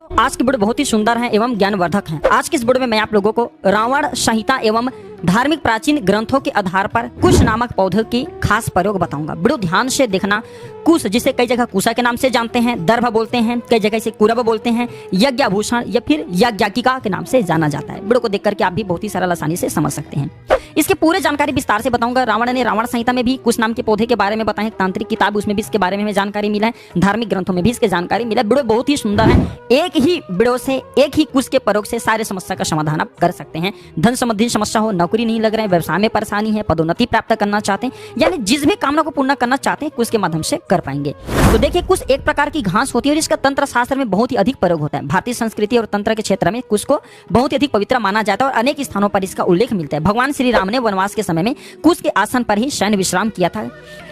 आज की वीडियो बहुत ही सुंदर है एवं ज्ञानवर्धक है। आज की इस वीडियो में मैं आप लोगों को रावण संहिता एवं धार्मिक प्राचीन ग्रंथों के आधार पर कुश नामक पौधे की खास प्रयोग बताऊंगा। वीडियो ध्यान से देखना। कुश, जिसे कई जगह कुशा के नाम से जानते हैं, दर्भ बोलते हैं, कई जगह इसे कुरब बोलते हैं, यज्ञाभूषण या फिर यज्ञाकिका के नाम से जाना जाता है। वीडियो को देख करके आप भी बहुत ही सरल आसानी से समझ सकते हैं। इसके पूरे जानकारी विस्तार से बताऊंगा। रावण ने रावण संहिता में भी कुश नाम के पौधे के बारे में बताया, तांत्रिक किताब उसमें भी इसके बारे में हमें जानकारी मिला है, धार्मिक ग्रंथों में भी इसके जानकारी मिला है। वीडियो बहुत ही सुंदर है। एक ही वीडियो से, एक ही कुश के प्रयोग से सारे समस्या का समाधान आप कर सकते हैं। धन संबंधी समस्या हो, नौकरी नहीं लग रहा है, व्यवसाय में परेशानी है, पदोन्नति प्राप्त करना चाहते हैं, यानी जिस भी कामना को पूर्ण करना चाहते हैं कुश के माध्यम से कर पाएंगे। तो देखिए, कुश एक प्रकार की घास होती है और इसका तंत्र शास्त्र में बहुत ही अधिक प्रयोग होता है। भारतीय संस्कृति और तंत्र के क्षेत्र में कुश को बहुत ही अधिक पवित्र माना जाता है और अनेक स्थानों पर इसका उल्लेख मिलता है। भगवान श्री राम ने वनवास के समय में कुश के आसन पर ही शयन विश्राम किया था।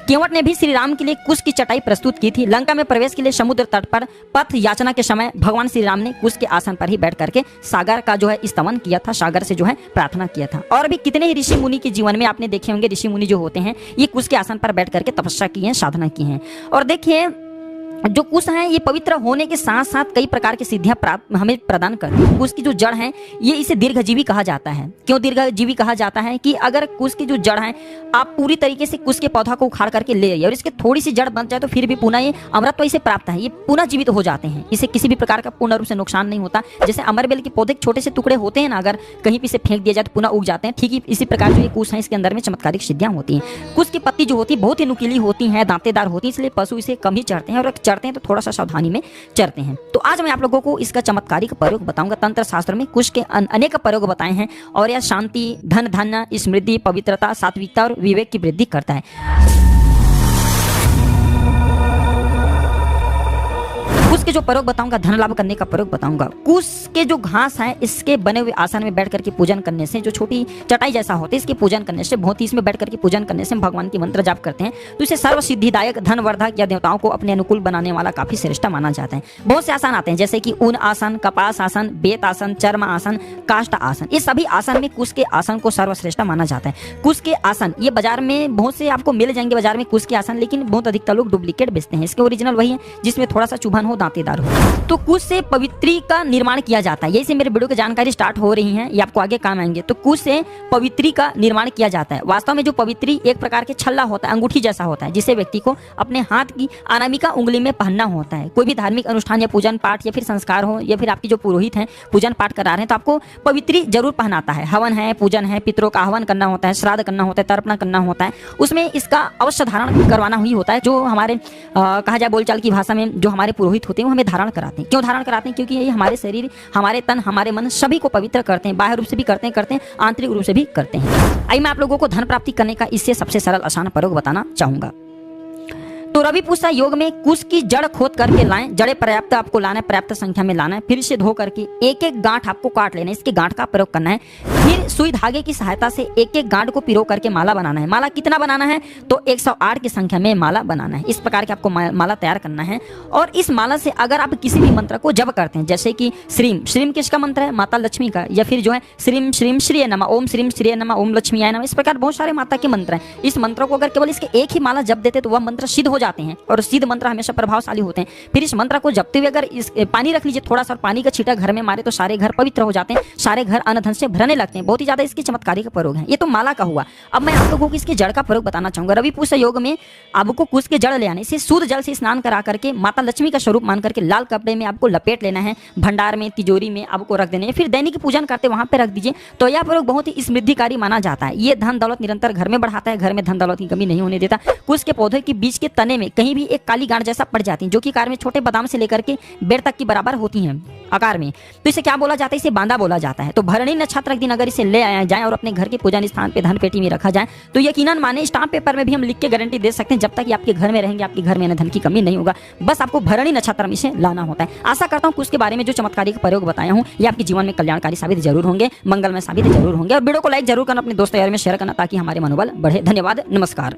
केवट ने भी श्री राम के लिए कुश की चटाई प्रस्तुत की थी। लंका में प्रवेश के लिए समुद्र तट पर पथ याचना के समय भगवान श्री राम ने कुश के आसन पर ही बैठ करके सागर का जो है स्तमन किया था, सागर से जो है प्रार्थना किया था। और भी कितने ही ऋषि मुनि के जीवन में आपने देखे होंगे, ऋषि मुनि जो होते हैं ये कुश के आसन पर बैठ करके तपस्या की है, साधना की है। और देखिए, जो कुश है ये पवित्र होने के साथ साथ कई प्रकार की सिद्धियां प्राप्त हमें प्रदान करती है। कुश की जो जड़ है ये इसे दीर्घजीवी कहा जाता है। क्यों दीर्घजीवी कहा जाता है? कि अगर कुश की जो जड़ है आप पूरी तरीके से कुश के पौधा को उखाड़ करके ले आइए और इसके थोड़ी सी जड़ बन जाए तो फिर भी पुनः ये अमरत्व इसे प्राप्त है, ये पुनः जीवित हो जाते हैं। इसे किसी भी प्रकार का पूर्ण रूप से नुकसान नहीं होता। जैसे अमरबेल के पौधे छोटे से टुकड़े होते हैं ना, अगर कहीं भी इसे फेंक दिया जाए तो पुनः उग जाते हैं, ठीक ही इसी प्रकार जो ये कुश है इसके अंदर में चमत्कारिक सिद्धियां होती हैं। कुश की पत्ती जो होती है बहुत ही नुकीली होती है, दांतेदार होती है, इसलिए पशु इसे कम ही चढ़ते हैं और चढ़ते हैं तो थोड़ा सा सावधानी में चढ़ते हैं। तो आज मैं आप लोगों को इसका चमत्कारिक प्रयोग बताऊंगा। तंत्र शास्त्र में कुश के अनेक प्रयोग बताए हैं और यह शांति, धन धान्य, समृद्धि, पवित्रता, सात्विकता और विवेक की वृद्धि करता है। कुश के जो प्रयोग बताऊंगा, धन लाभ करने का प्रयोग बताऊंगा। कुश के जो घास है इसके बने हुए आसन में बैठ करके पूजन करने से, जो छोटी चटाई जैसा होता है इसके पूजन करने से, बहुत ही इसमें बैठ करके पूजन करने से भगवान की मंत्र जाप करते हैं तो इसे सर्व सिद्धिदायक, धनवर्धक या देवताओं को अपने अनुकूल बनाने वाला काफी श्रेष्ठ माना जाता है। बहुत से आसन आते हैं जैसे कि ऊन आसन, कपास आसन, बेत आसन, चर्म आसन, काष्ठ आसन। ये सभी आसन में कुश के आसन को सर्वश्रेष्ठ माना जाता है। कुश के आसन ये बाजार में बहुत से आपको मिल जाएंगे बाजार में कुश के आसन, लेकिन बहुत अधिकतर लोग डुप्लीकेट बेचते हैं। इसके ओरिजिनल वही है जिसमें थोड़ा सा चुभन हो, दांतेदार हो। तो कुश से पवित्री का निर्माण किया जाता है। यही से मेरे वीडियो की जानकारी स्टार्ट हो रही है, ये आपको आगे काम आएंगे। तो कुश से पवित्री का निर्माण किया जाता है। वास्तव में जो पवित्री एक प्रकार के छल्ला होता है, अंगूठी जैसा होता है, जिसे व्यक्ति को अपने हाथ की अनामिका उंगली में पहनना होता है। कोई भी धार्मिक अनुष्ठान या पूजन पाठ या फिर संस्कार हो या फिर आपकी जो पुरोहित हैं पूजन पाठ करा रहे हैं तो आपको पवित्री जरूर पहनाता है। हवन है, पूजन है, पितरों का आह्वान करना होता है, श्राद्ध करना होता है, तर्पण करना होता है, उसमें इसका अवश्य धारण करवाना ही होता है। जो हमारे कहा जाए बोलचाल की भाषा में जो हमारे पुरोहित होते हैं वो हमें धारण कराते हैं। क्यों धारण कराते हैं? क्योंकि ये हमारे शरीर, हमारे तन, हमारे मन सभी को पवित्र करते हैं। बाह्य रूप से भी करते हैं, आंतरिक रूप से भी करते हैं। आइए मैं आप लोगों को धन प्राप्ति करने का इससे सबसे सरल आसान प्रयोग बताना चाहूंगा। तो रवि पुष्य योग में कुश की जड़ खोद करके लाएं। जड़े पर्याप्त आपको लाना है, पर्याप्त संख्या में लाना है। फिर इसे धो करके एक एक गांठ आपको काट लेना है, इसके गांठ का प्रयोग करना है। फिर सुई धागे की सहायता से एक एक गांठ को पिरो करके माला बनाना है। माला कितना बनाना है? तो 108 की संख्या में माला बनाना है। इस प्रकार के आपको माला तैयार करना है। और इस माला से अगर आप किसी भी मंत्र को जप करते हैं, जैसे कि श्रीम, श्रीम किसका मंत्र है? माता लक्ष्मी का। या फिर जो है श्रीम श्रीम श्रीय नमः, ओम श्रीम श्रीय नमः, ओम लक्ष्मीयाय नमः। इस प्रकार बहुत सारे माता के मंत्र हैं। इस मंत्र को अगर केवल इसके एक ही माला जप देते तो वह मंत्र सिद्ध हो जाते हैं और सिद्ध मंत्र हमेशा प्रभावशाली होते हैं। फिर इस मंत्र को जपते हुए अगर इस पानी रख लीजिए थोड़ा सा, पानी का छींटा घर में मारे तो सारे घर पवित्र हो जाते हैं, सारे घर अन्न धन से भरने लगते हैं। बहुत ही ज्यादा इसकी चमत्कारी का प्रयोग है। ये तो माला का हुआ। अब मैं आप लोगों को इसके जड़ का प्रयोग बताना चाहूंगा। रवि पुष्य योग में आपको कुश के जड़ ले आने से शुद्ध जल से स्नान करा करके माता लक्ष्मी का स्वरूप मान करके लाल कपड़े में आपको लपेट लेना है, भंडार में, तिजोरी में आपको रख देना है। फिर दैनिक पूजन करते वहां पे रख दीजिए। तो यह प्रयोग बहुत ही समृद्धिकारी माना जाता है। ये धन दौलत निरंतर घर में बढ़ाता है, घर में धन दौलत की कमी नहीं होने देता। कुश के पौधे के बीच के तने में कहीं भी एक काली गांठ जैसा पड़ जाती है, जो कि आकार में छोटे बादाम से लेकर के बेर तक की बराबर होती हैं आकार में। तो इसे क्या बोला जाता है? इसे बांदा बोला जाता है। तो भरणी नक्षत्र दिन अगर इसे ले आया जाए और अपने घर के पूजन स्थान पे धन पेटी में रखा जाए तो यकीनन माने स्टाम्प पेपर में भी हम लिख के गारंटी दे सकते हैं जब तक ये आपके घर में रहेंगे आपके घर में धन की कमी नहीं होगा। बस आपको भरणी नक्षत्र में इसे लाना होता है। आशा करता हूँ उसके बारे में जो चमत्कारी प्रयोग बताया हूँ ये आपके जीवन में कल्याणकारी साबित जरूर होंगे, मंगलमय साबित जरूर होंगे। और वीडियो को लाइक जरूर करना, अपने दोस्तों यार में शेयर करना ताकि हमारे मनोबल बढ़े। धन्यवाद, नमस्कार।